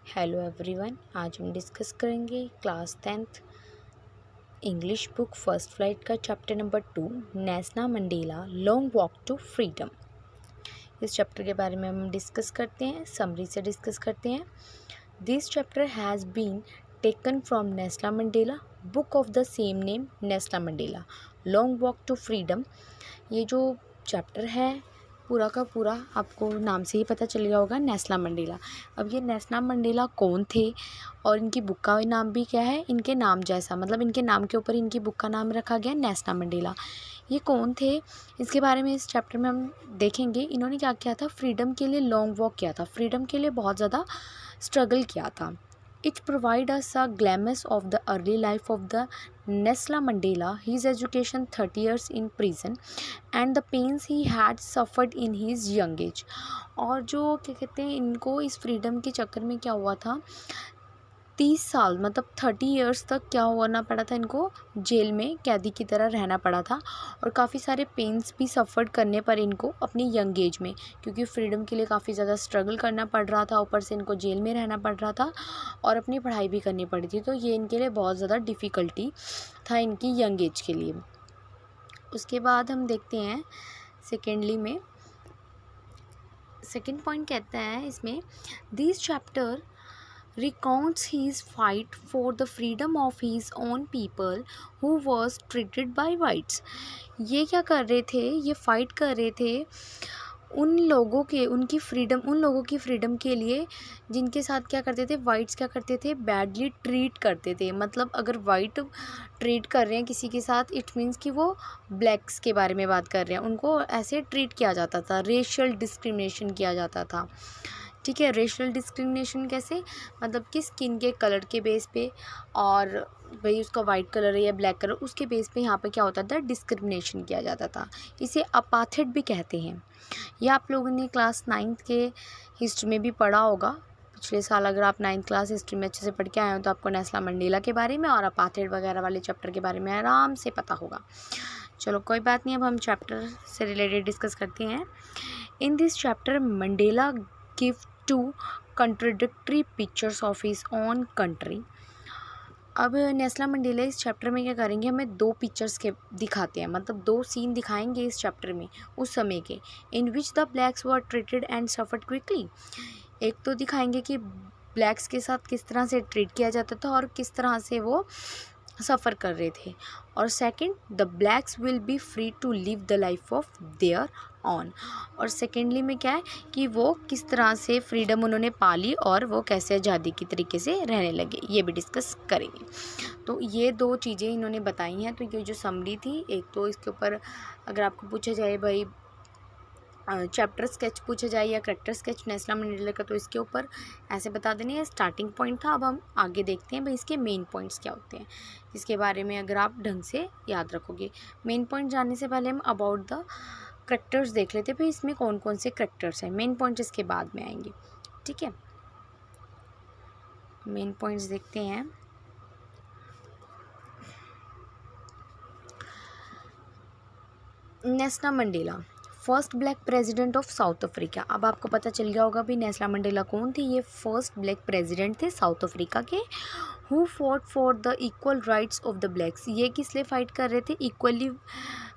Hello everyone, आज हम discuss करेंगे class 10th English book First Flight का chapter number 2 Nelson Mandela long walk to freedom. इस chapter के बारे में हम डिस्कस करते हैं, समरी से डिस्कस करते हैं। This chapter has been taken from Nelson Mandela book of the same name Nelson Mandela long walk to freedom. ये जो चैप्टर है पूरा का पूरा आपको नाम से ही पता चल गया होगा, नेल्सन मंडेला। अब ये नेल्सन मंडेला कौन थे और इनकी बुक का नाम भी क्या है, इनके नाम जैसा, मतलब इनके नाम के ऊपर इनकी बुक का नाम रखा गया नेल्सन मंडेला। ये कौन थे इसके बारे में इस चैप्टर में हम देखेंगे। इन्होंने क्या किया था, फ्रीडम के लिए लॉन्ग वॉक किया था, फ्रीडम के लिए बहुत ज़्यादा स्ट्रगल किया था। It provides us a glimpse of the early life of the Nelson Mandela, his education 30 years in prison and the pains he had suffered in his young age। और जो क्या कहते हैं, इनको इस फ्रीडम के चक्कर में क्या हुआ था, 30 साल मतलब 30 इयर्स तक क्या होना पड़ा था, इनको जेल में कैदी की तरह रहना पड़ा था और काफ़ी सारे पेन्स भी सफ़र करने पर इनको अपनी यंग एज में, क्योंकि फ्रीडम के लिए काफ़ी ज़्यादा स्ट्रगल करना पड़ रहा था, ऊपर से इनको जेल में रहना पड़ रहा था और अपनी पढ़ाई भी करनी पड़ी थी। तो ये इनके लिए बहुत ज़्यादा डिफ़िकल्टी था इनकी यंग एज के लिए। उसके बाद हम देखते हैं सेकेंडली में, सेकेंड पॉइंट कहता है इसमें, this chapter recounts his fight for the freedom of his own people who was treated by whites। ये क्या कर रहे थे, ये फाइट कर रहे थे उन लोगों के, उनकी फ्रीडम, उन लोगों की फ्रीडम के लिए जिनके साथ क्या करते थे, वाइट्स क्या करते थे, बैडली ट्रीट करते थे। मतलब अगर वाइट ट्रीट कर रहे हैं किसी के साथ, इट मीन्स कि वो ब्लैक्स के बारे में बात कर रहे हैं, उनको ऐसे ट्रीट किया जाता था, रेशियल डिस्क्रिमिनेशन किया जाता था। ठीक है, रेशियल डिस्क्रिमिनेशन कैसे, मतलब कि स्किन के कलर के बेस पे, और भाई उसका वाइट कलर है या ब्लैक कलर, उसके बेस पे यहाँ पे क्या होता था, डिस्क्रिमिनेशन किया जाता था। इसे अपार्थाइड भी कहते हैं। यह आप लोगों ने क्लास 9th के हिस्ट्री में भी पढ़ा होगा पिछले साल। अगर आप 9th क्लास हिस्ट्री में अच्छे से पढ़ के आए हो तो आपको नेल्सन मंडेला के बारे में और अपार्थाइड वगैरह वाले चैप्टर के बारे में आराम से पता होगा। चलो कोई बात नहीं, अब हम चैप्टर से रिलेटेड डिस्कस करते हैं। In this chapter Mandela give to contradictory pictures of his own country. अब नेल्सन मंडेला इस चैप्टर में क्या करेंगे, हमें दो पिक्चर्स के दिखाते हैं, मतलब दो सीन दिखाएंगे इस चैप्टर में उस समय के, in which the blacks were treated and suffered quickly. एक तो दिखाएंगे कि ब्लैक्स के साथ किस तरह से ट्रीट किया जाता था और किस तरह से वो सफ़र कर रहे थे, और second the blacks will be free to live the life of their on. और सेकेंडली में क्या है कि वो किस तरह से फ्रीडम उन्होंने पाली और वो कैसे आज़ादी की तरीके से रहने लगे, ये भी डिस्कस करेंगे। तो ये दो चीज़ें इन्होंने बताई हैं। तो ये जो समरी थी, एक तो इसके ऊपर अगर आपको पूछा जाए भाई चैप्टर स्केच पूछा जाए या करेक्टर स्केच नेल्सन मंडेला का, तो इसके ऊपर ऐसे बता देने, ये स्टार्टिंग पॉइंट था। अब हम आगे देखते हैं भाई इसके मेन पॉइंट्स क्या होते हैं, इसके बारे में अगर आप ढंग से याद रखोगे। मेन पॉइंट जानने से पहले हम अबाउट द करेक्टर्स देख लेते हैं, भाई इसमें कौन कौन से करेक्टर्स हैं। मेन पॉइंट इसके बाद में आएंगे, ठीक है। मेन पॉइंट्स देखते हैं। Nelson Mandela first black president of South Africa. अब आपको पता चल गया होगा भी नेल्सन मंडेला कौन थे, ये फर्स्ट ब्लैक प्रेसिडेंट थे साउथ अफ्रीका के। Who fought for the equal rights of the blacks. ये किस लिए फ़ाइट कर रहे थे, इक्वली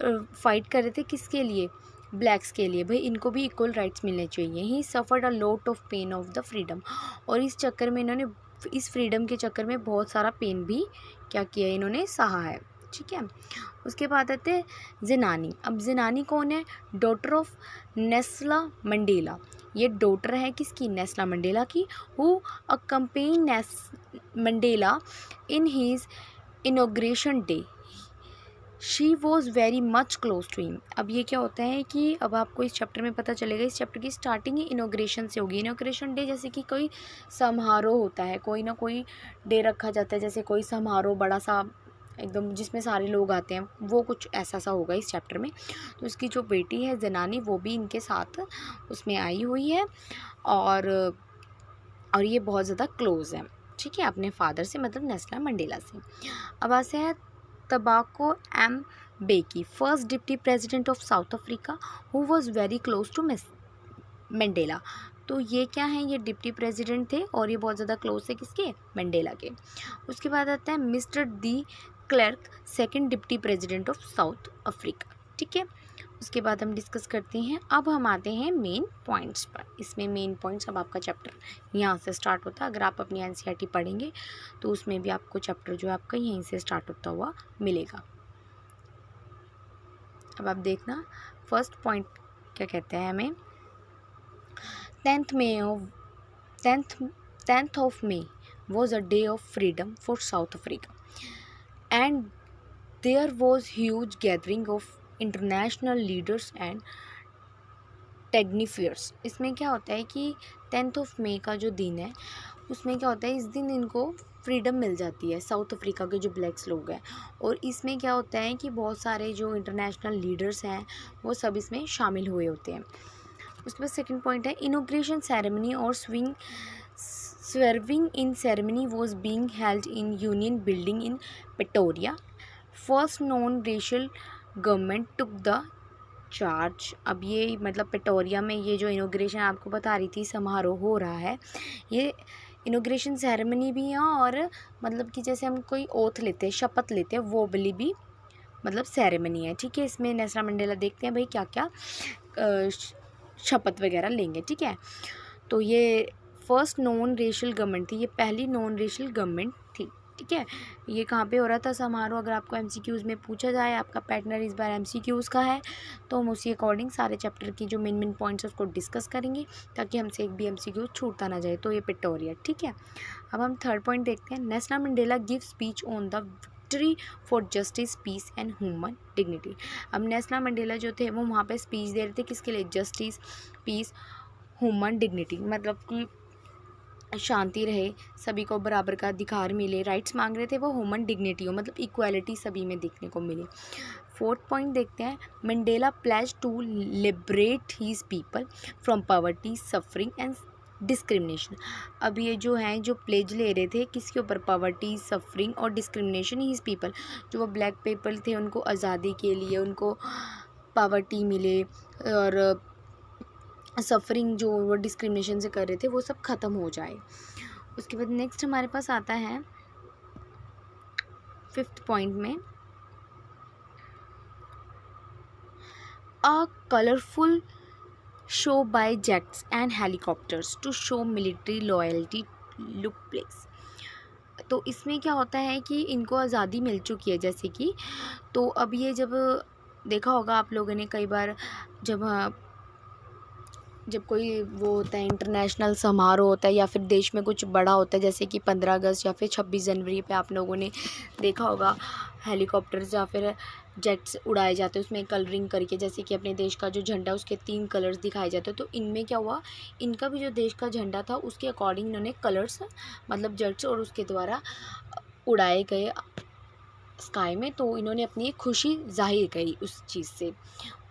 फाइट कर रहे थे, किसके लिए, ब्लैक्स के लिए, भाई इनको भी इक्वल राइट्स मिलने चाहिए। He suffered a lot of pain of the freedom. और इस चक्कर में इन्होंने, इस फ्रीडम के चक्कर में बहुत सारा पेन भी क्या किया, इन्होंने सहा है, ठीक है। उसके बाद आते हैं ज़नानी। अब ज़नानी कौन है, डॉटर ऑफ नेल्सन मंडेला। ये डॉटर है किसकी, नेल्सन मंडेला की। Who accompany Nelson Mandela in his inauguration day. She was very much close to him. अब ये क्या होता है कि अब आपको इस चैप्टर में पता चलेगा, इस चैप्टर की स्टार्टिंग ही इनॉग्रेशन से होगी। इनॉग्रेशन डे जैसे कि कोई समारोह होता है, कोई ना कोई डे रखा जाता है, जैसे कोई समारोह बड़ा सा एकदम जिसमें सारे लोग आते हैं, वो कुछ ऐसा सा होगा इस चैप्टर में। तो इसकी जो बेटी है ज़नानी, वो भी इनके साथ उसमें आई हुई है और ये बहुत ज़्यादा क्लोज़ है, ठीक है, अपने फादर से, मतलब नेल्सन मंडेला से। अब ऐसे है Thabo Mbeki, first deputy president of South Africa, who was very close to Mandela. तो ये क्या है, ये डिप्टी प्रेसिडेंट थे और ये बहुत ज़्यादा क्लोज थे किसके, मंडेला के। उसके बाद आता है mister de Klerk, second deputy president of South Africa. ठीक है, उसके बाद हम डिस्कस करते हैं। अब हम आते हैं मेन पॉइंट्स पर। इसमें मेन पॉइंट्स, अब आपका चैप्टर यहाँ से स्टार्ट होता है। अगर आप अपनी एनसीईआरटी पढ़ेंगे तो उसमें भी आपको चैप्टर जो है आपका यहीं से स्टार्ट होता हुआ मिलेगा। अब आप देखना, फर्स्ट पॉइंट क्या कहते हैं हमें, 10th of May was a day of freedom for South Africa, and there was huge gathering of international leaders and dignifiers। इसमें क्या होता है कि 10th of May का जो दिन है उसमें क्या होता है, इस दिन इनको फ्रीडम मिल जाती है, साउथ अफ्रीका के जो ब्लैक्स लोग हैं। और इसमें क्या होता है कि बहुत सारे जो इंटरनेशनल लीडर्स हैं वो सब इसमें शामिल हुए होते हैं। उसके बाद सेकंड पॉइंट है, इनॉग्रेशन सेरेमनी और swearing in ceremony was being held in Union Building in Pretoria. First non-racial government took the charge। अब ये मतलब पिटोरिया में ये जो इनॉग्रेशन आपको बता रही थी समारोह हो रहा है, ये इनॉग्रेशन सेरेमनी भी है और मतलब कि जैसे हम कोई ओथ लेते हैं, शपथ लेते हैं, वो वाली भी मतलब सेरेमनी है। ठीक है, इसमें नेल्सन मंडेला देखते हैं भाई क्या क्या शपथ वगैरह लेंगे। ठीक है, तो ये फर्स्ट नॉन रेशियल गवर्नमेंट थी, ये पहली नॉन रेशियल गवर्नमेंट थी। ठीक है, ये कहाँ पे हो रहा था समारोह, अगर आपको एमसीक्यूज़ में पूछा जाए, आपका पैटर्न इस बार एमसीक्यूज़ का है, तो हम उसी अकॉर्डिंग सारे चैप्टर की जो मेन पॉइंट्स है उसको डिस्कस करेंगे ताकि हमसे एक भी एमसीक्यू छूटता ना जाए। तो ये पिटोरिया। ठीक है, अब हम थर्ड पॉइंट देखते हैं, Nelson Mandela give speech on the victory for justice, peace and human dignity. अब नेल्सन मंडेला जो थे वो वहाँ पे स्पीच दे रहे थे, किसके लिए, जस्टिस, पीस, ह्यूमन डिग्निटी, मतलब कि शांति रहे, सभी को बराबर का अधिकार मिले, राइट्स मांग रहे थे वो ह्यूमन डिग्निटी हो, मतलब इक्वालिटी सभी में देखने को मिले। फोर्थ पॉइंट देखते हैं, Mandela pledge to liberate his people from poverty, suffering and discrimination. अब ये जो हैं जो प्लेज ले रहे थे किसके ऊपर, पॉवर्टी, सफरिंग और डिस्क्रिमिनेशन हीज पीपल, जो वो ब्लैक पीपल थे उनको आज़ादी के लिए उनको पॉवर्टी मिले और सफरिंग जो वो डिस्क्रिमिनेशन से कर रहे थे वो सब ख़त्म हो जाए। उसके बाद नेक्स्ट हमारे पास आता है फिफ्थ पॉइंट में, a colourful show by jets and helicopters to show military loyalty took place. तो इसमें क्या होता है कि इनको आज़ादी मिल चुकी है जैसे कि, तो अब ये जब देखा होगा आप लोगों ने कई बार जब कोई वो होता है इंटरनेशनल समारोह होता है या फिर देश में कुछ बड़ा होता है जैसे कि 15 अगस्त या फिर 26 जनवरी पे आप लोगों ने देखा होगा हेलीकॉप्टर्स या फिर जेट्स उड़ाए जाते हैं उसमें कलरिंग करके, जैसे कि अपने देश का जो झंडा उसके 3 कलर्स दिखाए जाते हैं। तो इनमें क्या हुआ, इनका भी जो देश का झंडा था उसके अकॉर्डिंग इन्होंने कलर्स मतलब जेट्स और उसके द्वारा उड़ाए गए स्काई में, तो इन्होंने अपनी खुशी जाहिर करी उस चीज़ से।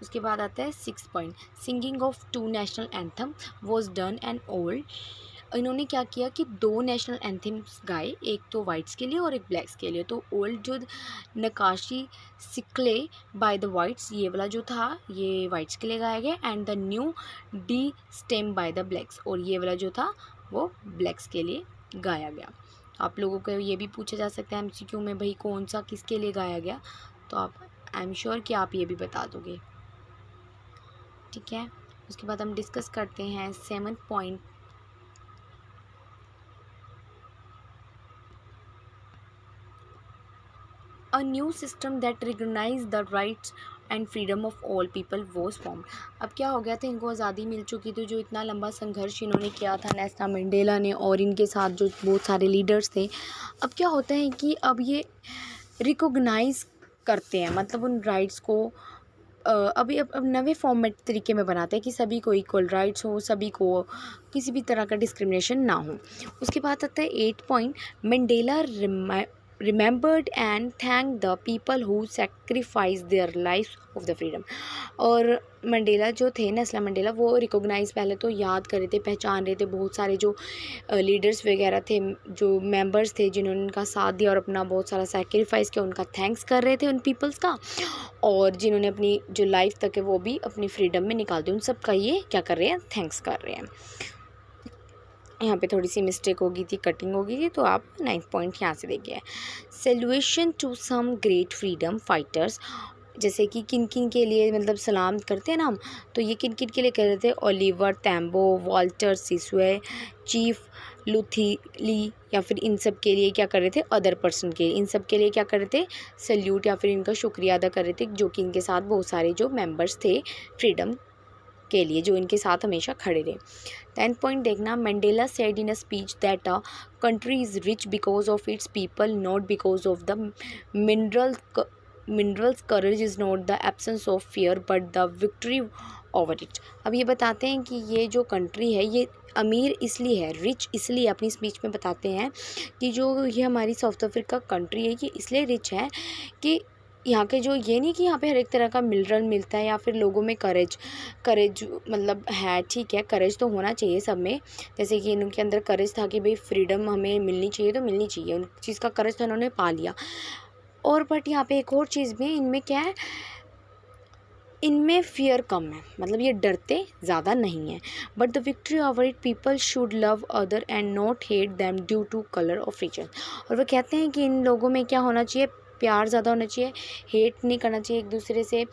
उसके बाद आता है 6 point, singing of 2 national anthem was done and old. इन्होंने क्या किया कि 2 नेशनल एंथम्स गाए, एक तो वाइट्स के लिए और एक ब्लैक्स के लिए। तो ओल्ड जो नकाशी सिक्ले बाय द वाइट्स, ये वाला जो था ये वाइट्स के लिए गाया गया, and the new D stem by the blacks, और ये वाला जो था वो ब्लैक्स के लिए गाया गया। आप लोगों को ये भी पूछा जा सकता है एमसीक्यू में, भाई कौन सा किसके लिए गाया गया, तो आप आई एम श्योर कि आप ये भी बता दोगे। ठीक है, उसके बाद हम डिस्कस करते हैं 7th point, a new system that recognise the rights and freedom of all people was form. अब क्या हो गया था, इनको आज़ादी मिल चुकी थी, जो इतना लंबा संघर्ष इन्होंने किया था नेल्सन मंडेला ने और इनके साथ जो बहुत सारे लीडर्स थे। अब क्या होता है कि अब ये रिकॉग्नाइज करते हैं, मतलब उन राइट्स को अभी अब नवे फॉर्मेट तरीके में बनाते हैं कि सभी को इक्वल राइट्स हो, सभी को किसी भी तरह का डिस्क्रिमिनेशन ना हो। उसके बाद आता है 8 point, Mandela remembered and thanked the people who sacrificed their lives of the freedom। और मंडेला जो थे नेल्सन मंडेला वो रिकॉग्नाइज पहले तो याद कर रहे थे, पहचान रहे थे बहुत सारे जो लीडर्स वगैरह थे, जो मेंबर्स थे जिन्होंने उनका साथ दिया और अपना बहुत सारा सैक्रिफाइस किया, उनका थैंक्स कर रहे थे उन पीपल्स का, और जिन्होंने अपनी जो लाइफ तक है वो भी अपनी फ्रीडम में निकाल दी, उन सब का ये क्या कर रहे हैं, थैंक्स कर रहे हैं। यहाँ पे थोड़ी सी मिस्टेक होगी थी, कटिंग होगी थी, तो आप 9th पॉइंट यहाँ से देखिए। Salutation to some great freedom fighters, जैसे कि किन किन के लिए मतलब सलाम करते हैं ना हम, तो ये किन किन के लिए कर रहे थे? ओलिवर टैम्बो, वॉल्टर सिसुए, चीफ लुथीली, या फिर इन सब के लिए क्या कर रहे थे? अदर पर्सन के, इन सब के लिए क्या कर रहे थे? सल्यूट या फिर इनका शुक्रिया अदा कर रहे थे, जो कि इनके साथ बहुत सारे जो मेंबर्स थे फ्रीडम के लिए, जो इनके साथ हमेशा खड़े रहे। 10th पॉइंट देखना, Mandela said in a speech that a country is rich because of its people, not because of the minerals, courage is not the absence of fear but the victory over it. अब ये बताते हैं कि ये जो country है ये अमीर इसलिए है, रिच इसलिए, अपनी स्पीच में बताते हैं कि जो ये हमारी साउथ अफ्रीका कंट्री है ये इसलिए रिच है कि यहाँ के जो, ये नहीं कि यहाँ पे हर एक तरह का मिनरल मिलता है या फिर लोगों में करेज मतलब है, ठीक है, करेज तो होना चाहिए सब में, जैसे कि इनके अंदर करेज था कि भाई फ्रीडम हमें मिलनी चाहिए तो मिलनी चाहिए, उन चीज़ का करेज तो उन्होंने पा लिया। और बट यहाँ पे एक और चीज़ भी है, इनमें क्या है, इनमें फियर कम है, मतलब ये डरते ज़्यादा नहीं है। But the victory over it, people should love other and not hate them due to colour of religion. और वो कहते हैं कि इन लोगों में क्या होना चाहिए? प्यार ज़्यादा होना चाहिए, हेट नहीं करना चाहिए एक दूसरे से,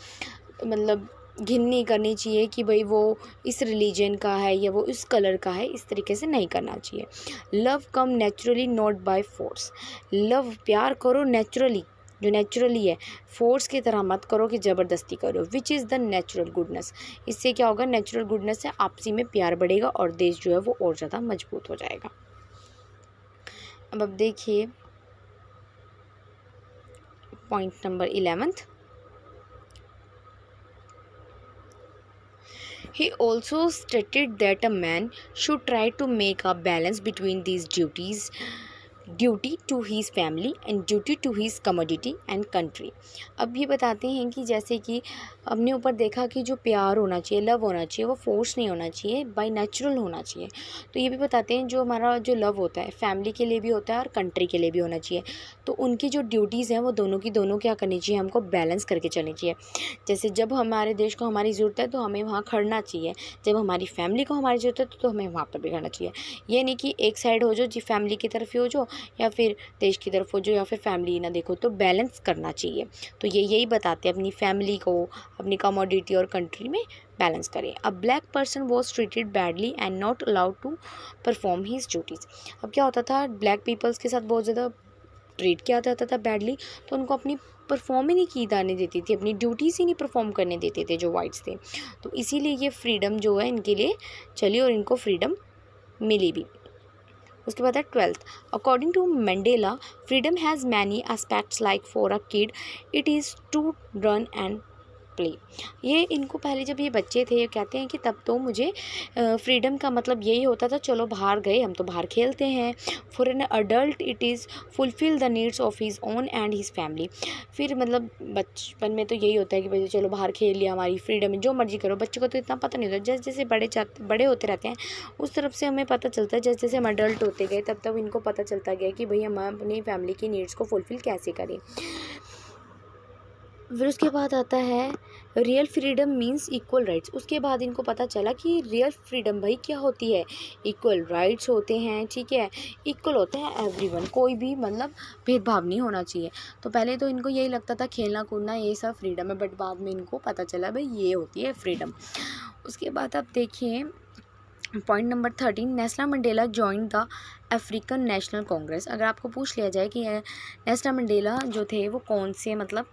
मतलब घिन नहीं करनी चाहिए कि भाई वो इस रिलीजन का है या वो इस कलर का है, इस तरीके से नहीं करना चाहिए। Love come naturally not by force, love प्यार करो नेचुरली, जो नेचुरली है, फोर्स की तरह मत करो कि ज़बरदस्ती करो। Which is the natural goodness, इससे क्या होगा? नेचुरल गुडनेस से आपसी में प्यार बढ़ेगा और देश जो है वो और ज़्यादा मजबूत हो जाएगा। अब देखिए point number 11th। He also stated that a man should try to make a balance between these duties, duty to his family and duty to his commodity and country. अब ये बताते हैं कि जैसे कि हमने ऊपर देखा कि जो प्यार होना चाहिए, लव होना चाहिए, वो फोर्स नहीं होना चाहिए, बाय नेचुरल होना चाहिए। तो ये भी बताते हैं जो हमारा जो लव होता है फैमिली के लिए भी होता है और कंट्री के लिए भी होना चाहिए। तो उनकी जो ड्यूटीज़ हैं वो दोनों की दोनों क्या करनी चाहिए? हमको बैलेंस करके चलनी चाहिए। जैसे जब हमारे देश को हमारी ज़रूरत है तो हमें वहाँ खड़ना चाहिए, जब हमारी फैमिली को हमारी ज़रूरत है तो हमें वहाँ पर भी खड़ना चाहिए। ये नहीं कि एक साइड हो जाओ, जी फैमिली की तरफ ही हो जाओ या फिर देश की तरफ हो जाओ या फिर फैमिली ना देखो, तो बैलेंस करना चाहिए। तो ये यही बताते हैं, अपनी फैमिली को अपनी कमोडिटी और कंट्री में बैलेंस करें। A black person was treated badly and not allowed to perform his duties. अब क्या होता था, ब्लैक पीपल्स के साथ बहुत ज़्यादा ट्रीट किया जाता था बैडली, तो उनको अपनी परफॉर्म ही नहीं की जाने देती थी, अपनी ड्यूटीज़ ही नहीं परफॉर्म करने देते थे जो वाइट्स थे। तो इसीलिए ये फ्रीडम जो है इनके लिए चली और इनको फ्रीडम मिली भी। उसके बाद है 12th। According to Mandela, freedom has many aspects like for a kid it is to run and play. ये इनको पहले जब ये बच्चे थे ये कहते हैं कि तब तो मुझे फ्रीडम का मतलब यही होता था, चलो बाहर गए हम तो बाहर खेलते हैं। For an adult it is fulfil the needs of his own and his family. फिर मतलब बचपन में तो यही होता है कि भाई चलो बाहर खेल लिया, हमारी फ्रीडम है, जो मर्जी करो। बच्चे को तो इतना पता नहीं होता, जैसे जैसे बड़े होते रहते हैं उस तरफ से हमें पता चलता है, जैसे जैसे हम अडल्ट होते गए तब तब इनको पता चलता गया कि भाई हम अपनी फैमिली की नीड्स को फुलफिल कैसे करें। फिर उसके बाद आता है real freedom means equal rights. उसके बाद इनको पता चला कि रियल फ्रीडम भाई क्या होती है, इक्वल राइट्स होते हैं, ठीक है, इक्वल होते हैं एवरीवन, कोई भी मतलब भेदभाव नहीं होना चाहिए। तो पहले तो इनको यही लगता था खेलना कूदना ये सब फ्रीडम है, बट बाद में इनको पता चला भाई ये होती है फ्रीडम। उसके बाद आप देखिए point number 13। Nelson Mandela join the African National Congress. अगर आपको पूछ लिया जाए कि नेल्सन मंडेला जो थे वो कौन से मतलब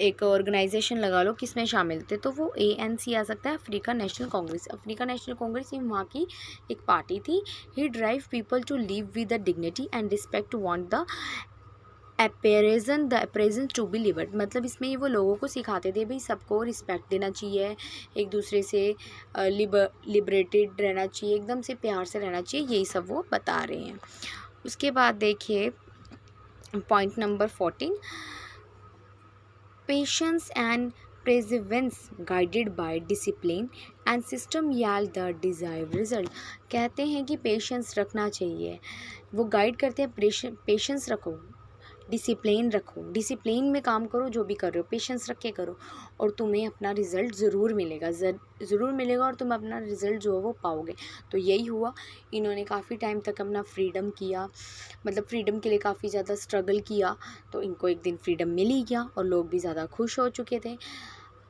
एक ऑर्गेनाइजेशन लगा लो किस में शामिल थे, तो वो ANC आ सकता है, African National Congress. African National Congress ये वहाँ की एक पार्टी थी। He drive people to live with the dignity and respect, want the oppression to be lifted. मतलब इसमें ये वो लोगों को सिखाते थे भाई सबको रिस्पेक्ट देना चाहिए, एक दूसरे से लिबरेटेड रहना चाहिए, एकदम से प्यार से रहना चाहिए, यही सब वो बता रहे हैं। उसके बाद देखिए point number 14। Patience and perseverance guided by discipline and system yield the desired result। कहते हैं कि पेशेंस रखना चाहिए, वो गाइड करते हैं पेशेंस रखो, डिसिप्लिन रखो, डिसिप्लिन में काम करो, जो भी कर रहे हो पेशेंस रख के करो और तुम्हें अपना रिज़ल्ट ज़रूर मिलेगा, ज़रूर मिलेगा और तुम अपना रिज़ल्ट जो है वो पाओगे। तो यही हुआ, इन्होंने काफ़ी टाइम तक अपना फ्रीडम किया, मतलब फ्रीडम के लिए काफ़ी ज़्यादा स्ट्रगल किया, तो इनको एक दिन फ्रीडम मिल ही गया और लोग भी ज़्यादा खुश हो चुके थे।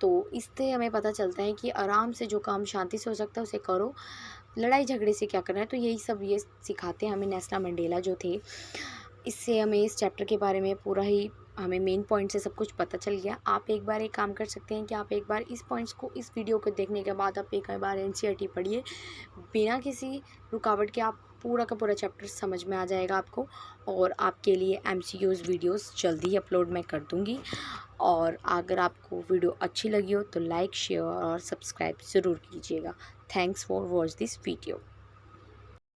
तो इससे हमें पता चलता है कि आराम से जो काम शांति से हो सकता है उसे करो, लड़ाई झगड़े से क्या करना है। तो यही सब ये सिखाते हैं हमें नेल्सन मंडेला जो थे। इससे हमें इस चैप्टर के बारे में पूरा ही हमें मेन पॉइंट से सब कुछ पता चल गया। आप एक बार एक काम कर सकते हैं कि आप एक बार इस पॉइंट्स को, इस वीडियो को देखने के बाद आप एक बार एनसीईआरटी पढ़िए, बिना किसी रुकावट के आप पूरा का पूरा चैप्टर समझ में आ जाएगा आपको। और आपके लिए एमसीक्यूज़ वीडियोस जल्दी ही अपलोड मैं कर दूँगी। और अगर आपको वीडियो अच्छी लगी हो तो लाइक, शेयर और सब्सक्राइब ज़रूर कीजिएगा। Thanks for watch this video.